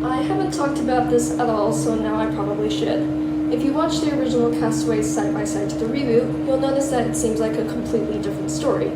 I haven't talked about this at all, so now I probably should. If you watch the original Castaways side by side to the reboot, you'll notice that it seems like a completely different story.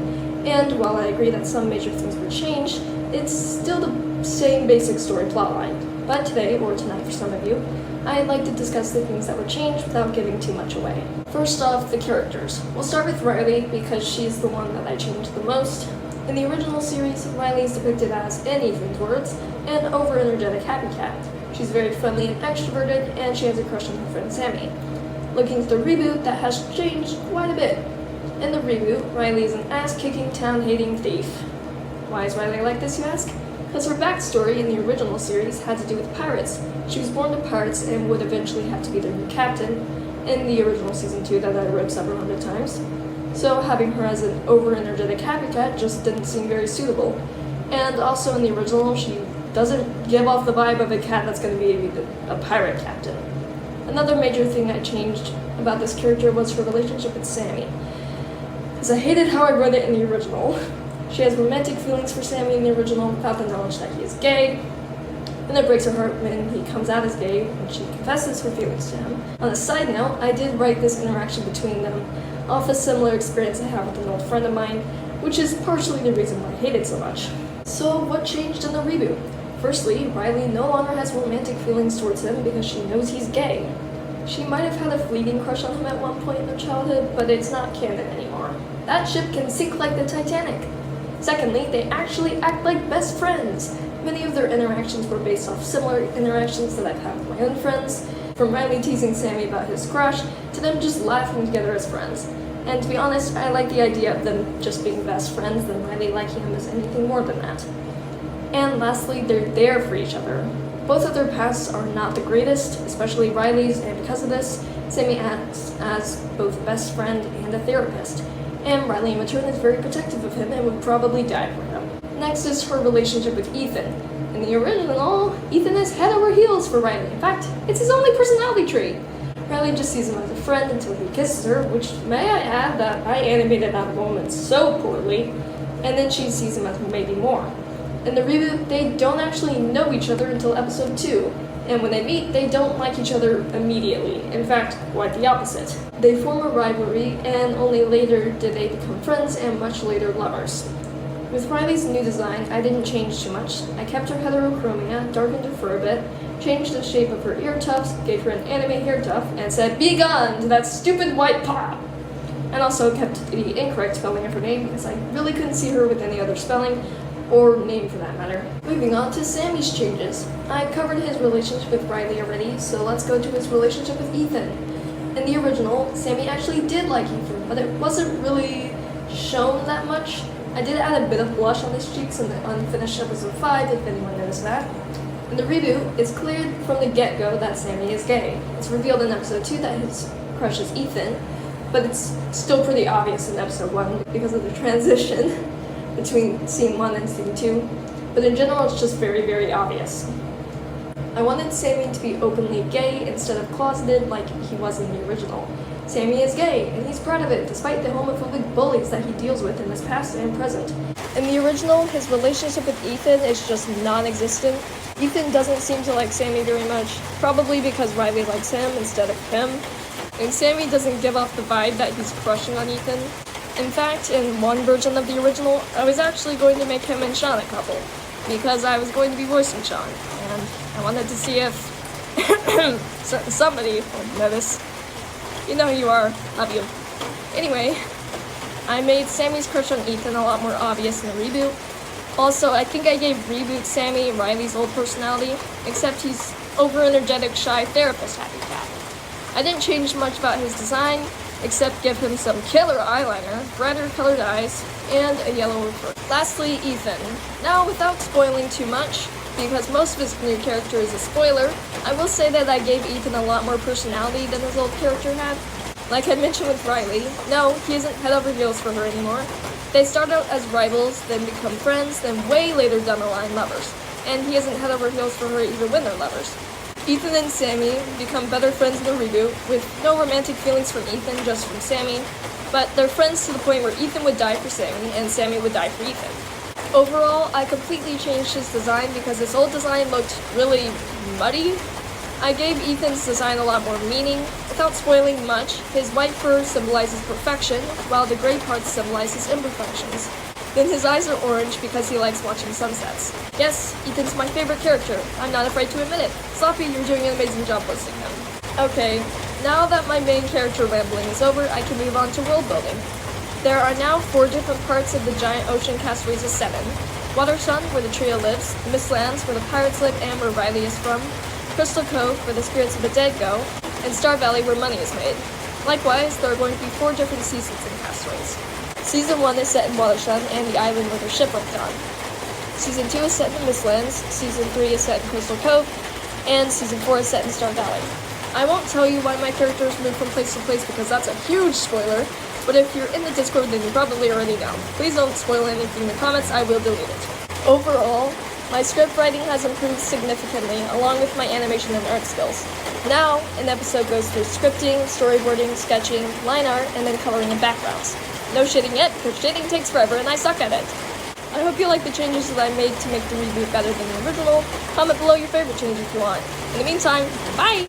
And while I agree that some major things were changed, it's still the same basic story plotline. But today, or tonight for some of you, I'd like to discuss the things that were changed without giving too much away. First off, the characters. We'll start with Riley because she's the one that I changed the most. In the original series, Riley is depicted as, in Ethan's words, an over-energetic happy cat. She's very friendly and extroverted, and she has a crush on her friend Sammy. Looking at the reboot, that has changed quite a bit. In the reboot, Riley is an ass-kicking, town-hating thief. Why is Riley like this, you ask? Because her backstory in the original series had to do with pirates. She was born to pirates and would eventually have to be their new captain in the original season 2 that I read several hundred times. So having her as an over-energetic happy cat just didn't seem very suitable. And also in the original, she doesn't give off the vibe of a cat that's going to be a pirate captain. Another major thing I changed about this character was her relationship with Sammy. Because I hated how I wrote it in the original. She has romantic feelings for Sammy in the original without the knowledge that he is gay. And it breaks her heart when he comes out as gay when she confesses her feelings to him. On a side note, I did write this interaction between them off a similar experience I have with an old friend of mine, which is partially the reason why I hate it so much. So what changed in the reboot? Firstly, Riley no longer has romantic feelings towards him because she knows he's gay. She might have had a fleeting crush on him at one point in her childhood, but it's not canon anymore. That ship can sink like the Titanic. Secondly, they actually act like best friends. Many of their interactions were based off similar interactions that I've had with my own friends, from Riley teasing Sammy about his crush, to them just laughing together as friends. And to be honest, I like the idea of them just being best friends than Riley liking him as anything more than that. And lastly, they're there for each other. Both of their pasts are not the greatest, especially Riley's, and because of this, Sammy acts as both best friend and a therapist. And Riley in return is very protective of him and would probably die for him. Next is her relationship with Ethan. In the original, Ethan is head over heels for Riley. In fact, it's his only personality trait. Riley just sees him as a friend until he kisses her, which may I add that I animated that moment so poorly, and then she sees him as maybe more. In the reboot, they don't actually know each other until episode 2, and when they meet, they don't like each other immediately. In fact, quite the opposite. They form a rivalry, and only later did they become friends and much later lovers. With Riley's new design, I didn't change too much. I kept her heterochromia, darkened her fur a bit, changed the shape of her ear tufts, gave her an anime hair tuft, and said, "Be gone to that stupid white paw!" And also kept the incorrect spelling of her name because I really couldn't see her with any other spelling, or name for that matter. Moving on to Sammy's changes. I covered his relationship with Riley already, so let's go to his relationship with Ethan. In the original, Sammy actually did like Ethan, but it wasn't really shown that much. I did add a bit of blush on his cheeks in the unfinished episode 5, if anyone noticed that. In the reboot, it's clear from the get-go that Sammy is gay. It's revealed in episode 2 that his crush is Ethan, but it's still pretty obvious in episode 1 because of the transition between scene 1 and scene 2, but in general it's just very, very obvious. I wanted Sammy to be openly gay instead of closeted like he was in the original. Sammy is gay, and he's proud of it, despite the homophobic bullies that he deals with in his past and present. In the original, his relationship with Ethan is just non-existent. Ethan doesn't seem to like Sammy very much, probably because Riley likes him instead of him. And Sammy doesn't give off the vibe that he's crushing on Ethan. In fact, in one version of the original, I was actually going to make him and Sean a couple, because I was going to be voicing Sean, and I wanted to see if somebody would notice. You know who you are. Love you. Anyway, I made Sammy's crush on Ethan a lot more obvious in the reboot. Also, I think I gave reboot Sammy Riley's old personality, except he's over-energetic, shy therapist happy cat. I didn't change much about his design, except give him some killer eyeliner, brighter colored eyes, and a yellower fur. Lastly, Ethan. Now, without spoiling too much, because most of his new character is a spoiler, I will say that I gave Ethan a lot more personality than his old character had. Like I mentioned with Riley, no, he isn't head over heels for her anymore. They start out as rivals, then become friends, then way later down the line lovers. And he isn't head over heels for her even when they're lovers. Ethan and Sammy become better friends in the reboot, with no romantic feelings from Ethan, just from Sammy. But they're friends to the point where Ethan would die for Sammy, and Sammy would die for Ethan. Overall, I completely changed his design because his old design looked really muddy. I gave Ethan's design a lot more meaning. Without spoiling much, his white fur symbolizes perfection, while the gray parts symbolize his imperfections. Then his eyes are orange because he likes watching sunsets. Yes, Ethan's my favorite character. I'm not afraid to admit it. Sloppy, you're doing an amazing job posting him. Okay, now that my main character rambling is over, I can move on to world building. There are now 4 different parts of the giant ocean Castaways of 7. Watersun, where the trio lives, Mistlands, where the pirates live and where Riley is from, Crystal Cove, where the spirits of the dead go, and Star Valley, where money is made. Likewise, there are going to be 4 different seasons in Castaways. Season 1 is set in Watersun and the island where their ship went down. Season 2 is set in Mistlands, Season 3 is set in Crystal Cove, and Season 4 is set in Star Valley. I won't tell you why my characters move from place to place because that's a huge spoiler, but if you're in the Discord then you probably already know. Please don't spoil anything in the comments, I will delete it. Overall, my script writing has improved significantly, along with my animation and art skills. Now, an episode goes through scripting, storyboarding, sketching, line art, and then coloring and backgrounds. No shading yet, because shading takes forever and I suck at it. I hope you like the changes that I made to make the reboot better than the original. Comment below your favorite change if you want. In the meantime, bye!